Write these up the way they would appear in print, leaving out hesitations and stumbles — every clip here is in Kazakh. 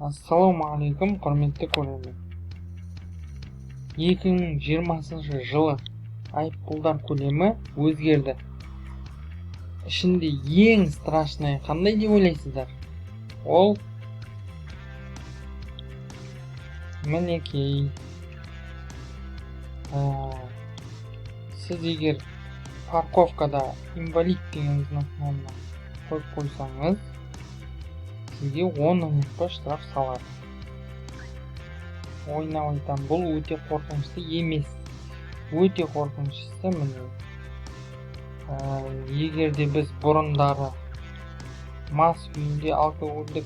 Ассалаумағалейкум, құрметті көрермен. 2020 жылы айыппұлдар көлемі өзгерді. Ішінде ең страшный қандай деп ойлайсыздар? Ол мінекей. Сіз егер парковкада инвалид деген знактың орнына қойып қойсаңыз, сізге 10 минутқа штраф салады. Ойнап айтам, бұл өте қорқынышты емес. Өте қорқыныштысы міне. Егер де біз бұрындары мас күйінде алкогольдік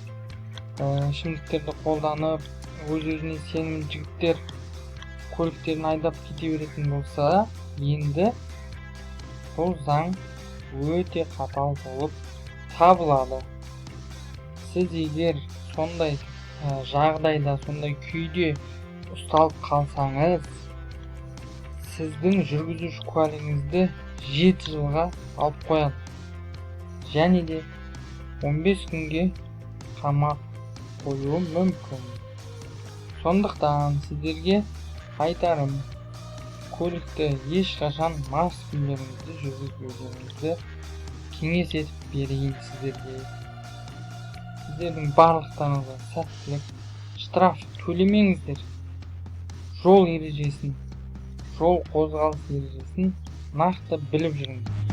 ішімдіктерді қолданып, өз-өзіне сенімді жігіттер көліктерін айдап кете беретін болса, енді бұл заң өте қатал болып табылады. Сіз егер сондай жағдайда, сондай күйде ұсталып қалсаңыз, сіздің жүргізуші куәлігіңізді 7 жылға алып қояды. Және де 15 күнге қамап қоюы мүмкін. Сондықтан сіздерге айтарым, көлікті ешқашан мас күйінде жүргізбеулеріңізді кеңес етіп берейін сіздерге. Сіздердің барлықтарыңызға сәттілік. Штраф төлемеңіздер. Жол ережесін, жол қозғалыс ережесін нақты біліп жүріңіздер.